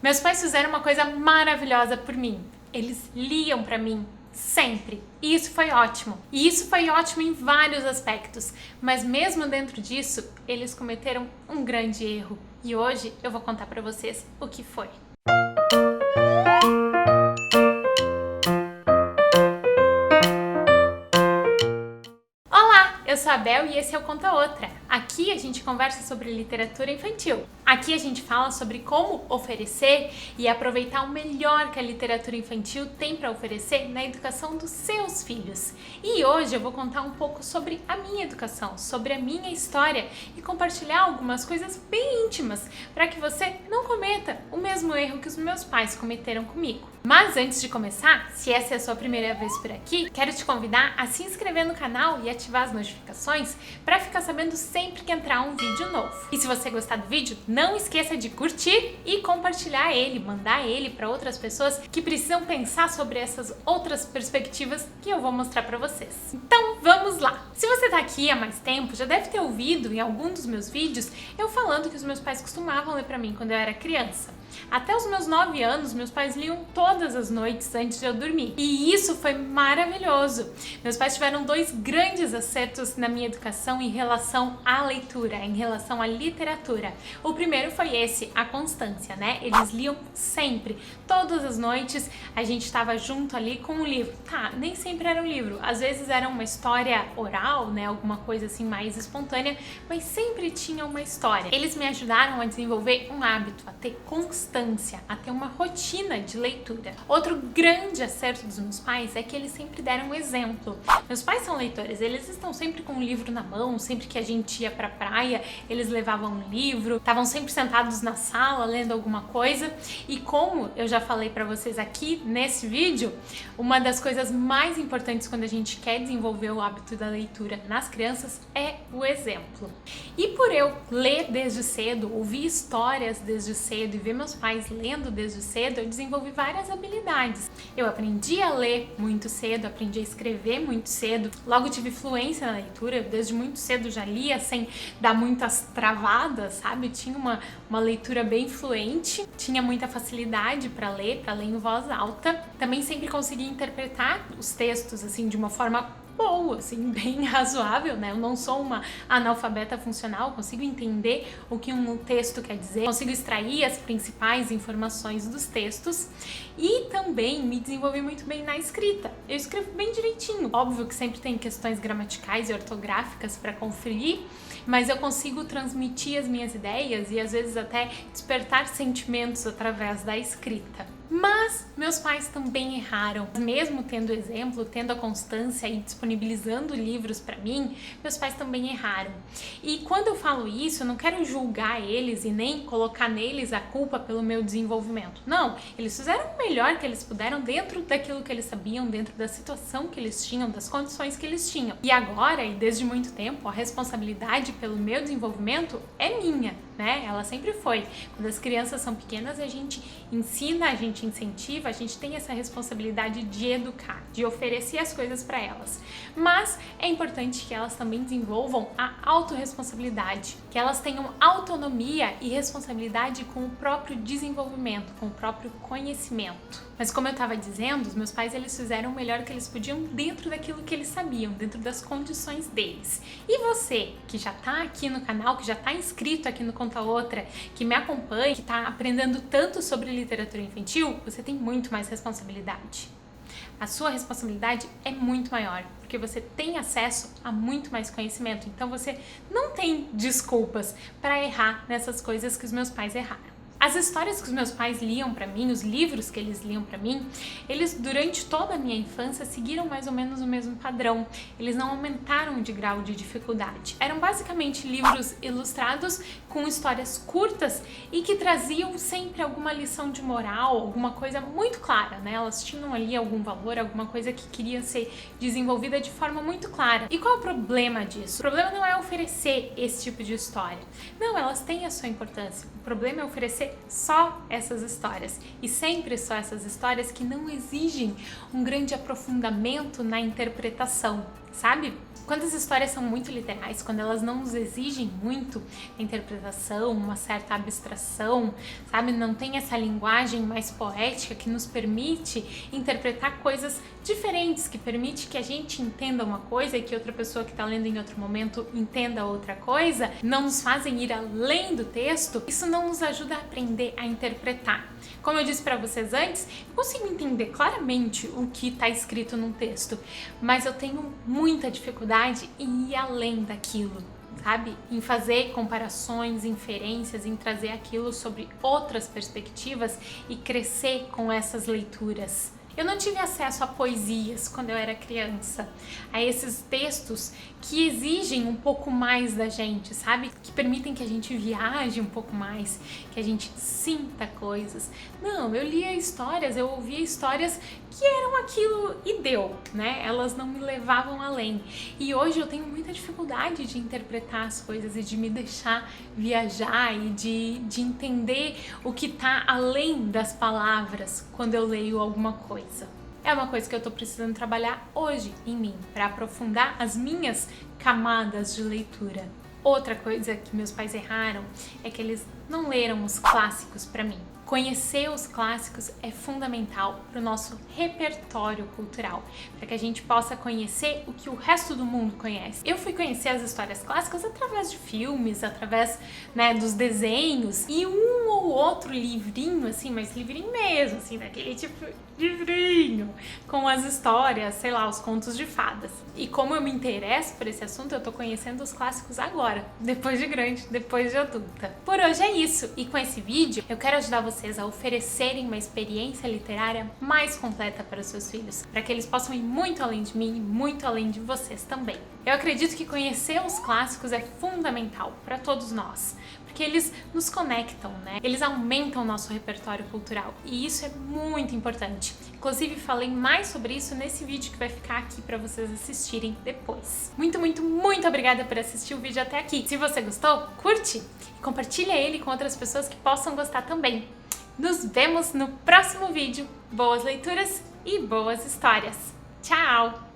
Meus pais fizeram uma coisa maravilhosa por mim. Eles liam pra mim sempre. E isso foi ótimo. E isso foi ótimo em vários aspectos. Mas mesmo dentro disso, eles cometeram um grande erro. E hoje eu vou contar pra vocês o que foi. Olá, eu sou a Bel e esse é o Conta Outra. Aqui a gente conversa sobre literatura infantil. Aqui a gente fala sobre como oferecer e aproveitar o melhor que a literatura infantil tem para oferecer na educação dos seus filhos. E hoje eu vou contar um pouco sobre a minha educação, sobre a minha história e compartilhar algumas coisas bem íntimas para que você não cometa o mesmo erro que os meus pais cometeram comigo. Mas antes de começar, se essa é a sua primeira vez por aqui, quero te convidar a se inscrever no canal e ativar as notificações para ficar sabendo sempre que entrar um vídeo novo. E se você gostar do vídeo, não esqueça de curtir e compartilhar ele, mandar ele para outras pessoas que precisam pensar sobre essas outras perspectivas que eu vou mostrar para vocês. Então, vamos lá! Se você tá aqui há mais tempo, já deve ter ouvido em algum dos meus vídeos eu falando que os meus pais costumavam ler para mim quando eu era criança. Até os meus 9 anos, meus pais liam todas as noites antes de eu dormir. E isso foi maravilhoso. Meus pais tiveram dois grandes acertos na minha educação em relação à leitura, em relação à literatura. O primeiro foi esse, a constância, né? Eles liam sempre, todas as noites a gente estava junto ali com um livro. Tá, nem sempre era um livro, às vezes era uma história oral, né? Alguma coisa assim mais espontânea, mas sempre tinha uma história. Eles me ajudaram a desenvolver um hábito, a ter constância, a ter uma rotina de leitura. Outro grande acerto dos meus pais é que eles sempre deram um exemplo. Meus pais são leitores, eles estão sempre com um livro na mão, sempre que a gente ia pra praia, eles levavam um livro, estavam sempre sentados na sala lendo alguma coisa. E como eu já falei pra vocês aqui nesse vídeo, uma das coisas mais importantes quando a gente quer desenvolver o hábito da leitura nas crianças é o exemplo. E por eu ler desde cedo, ouvir histórias desde cedo e ver meus pais lendo desde cedo, eu desenvolvi várias habilidades. Eu aprendi a ler muito cedo, aprendi a escrever muito cedo, logo tive fluência na leitura, desde muito cedo já lia sem dar muitas travadas, sabe? Tinha uma leitura bem fluente, tinha muita facilidade para ler em voz alta. Também sempre consegui interpretar os textos assim de uma forma boa, assim, bem razoável, né? Eu não sou uma analfabeta funcional, consigo entender o que um texto quer dizer, consigo extrair as principais informações dos textos e também me desenvolvi muito bem na escrita. Eu escrevo bem direitinho. Óbvio que sempre tem questões gramaticais e ortográficas para conferir, mas eu consigo transmitir as minhas ideias e às vezes até despertar sentimentos através da escrita. Mas meus pais também erraram. Mesmo tendo exemplo, tendo a constância e disponibilizando livros para mim, meus pais também erraram. E quando eu falo isso, eu não quero julgar eles e nem colocar neles a culpa pelo meu desenvolvimento. Não, eles fizeram o melhor que eles puderam dentro daquilo que eles sabiam, dentro da situação que eles tinham, das condições que eles tinham. E agora, e desde muito tempo, a responsabilidade pelo meu desenvolvimento é minha, né? Ela sempre foi. Quando as crianças são pequenas, a gente ensina, a gente incentiva, a gente tem essa responsabilidade de educar, de oferecer as coisas para elas. Mas é importante que elas também desenvolvam a autorresponsabilidade, que elas tenham autonomia e responsabilidade com o próprio desenvolvimento, com o próprio conhecimento. Mas como eu estava dizendo, os meus pais eles fizeram o melhor que eles podiam dentro daquilo que eles sabiam, dentro das condições deles. E você, que já está aqui no canal, que já está inscrito aqui no Conta Outra, que me acompanha, que está aprendendo tanto sobre literatura infantil, você tem muito mais responsabilidade. A sua responsabilidade é muito maior, porque você tem acesso a muito mais conhecimento, então você não tem desculpas para errar nessas coisas que os meus pais erraram. As histórias que os meus pais liam para mim, os livros que eles liam para mim, eles durante toda a minha infância seguiram mais ou menos o mesmo padrão. Eles não aumentaram de grau de dificuldade. Eram basicamente livros ilustrados com histórias curtas e que traziam sempre alguma lição de moral, alguma coisa muito clara, né? Elas tinham ali algum valor, alguma coisa que queria ser desenvolvida de forma muito clara. E qual é o problema disso? O problema não é oferecer esse tipo de história. Não, elas têm a sua importância. O problema é oferecer só essas histórias, e sempre só essas histórias que não exigem um grande aprofundamento na interpretação, sabe? Quando as histórias são muito literais, quando elas não nos exigem muito a interpretação, uma certa abstração, sabe? Não tem essa linguagem mais poética que nos permite interpretar coisas diferentes, que permite que a gente entenda uma coisa e que outra pessoa que está lendo em outro momento entenda outra coisa, não nos fazem ir além do texto, isso não nos ajuda a aprender a interpretar. Como eu disse para vocês antes, eu consigo entender claramente o que está escrito num texto, mas eu tenho muita dificuldade em ir além daquilo, sabe? Em fazer comparações, inferências, em trazer aquilo sobre outras perspectivas e crescer com essas leituras. Eu não tive acesso a poesias quando eu era criança, a esses textos que exigem um pouco mais da gente, sabe? Que permitem que a gente viaje um pouco mais, que a gente sinta coisas. Não, eu lia histórias, eu ouvia histórias que eram aquilo e deu, né? Elas não me levavam além. E hoje eu tenho muita dificuldade de interpretar as coisas e de me deixar viajar e de entender o que tá além das palavras quando eu leio alguma coisa. É uma coisa que eu tô precisando trabalhar hoje em mim, para aprofundar as minhas camadas de leitura. Outra coisa que meus pais erraram é que eles não leram os clássicos para mim. Conhecer os clássicos é fundamental para o nosso repertório cultural, para que a gente possa conhecer o que o resto do mundo conhece. Eu fui conhecer as histórias clássicas através de filmes, através, né, dos desenhos e um ou outro livrinho, assim, mas livrinho mesmo, assim, daquele tipo livrinho, com as histórias, sei lá, os contos de fadas. E como eu me interesso por esse assunto, eu tô conhecendo os clássicos agora, depois de grande, depois de adulta. Por hoje é isso, e com esse vídeo eu quero ajudar vocês a oferecerem uma experiência literária mais completa para os seus filhos, para que eles possam ir muito além de mim e muito além de vocês também. Eu acredito que conhecer os clássicos é fundamental para todos nós, porque eles nos conectam, né? Eles aumentam o nosso repertório cultural e isso é muito importante. Inclusive, falei mais sobre isso nesse vídeo que vai ficar aqui para vocês assistirem depois. Muito, muito, muito obrigada por assistir o vídeo até aqui. Se você gostou, curte e compartilha ele com outras pessoas que possam gostar também. Nos vemos no próximo vídeo. Boas leituras e boas histórias. Tchau!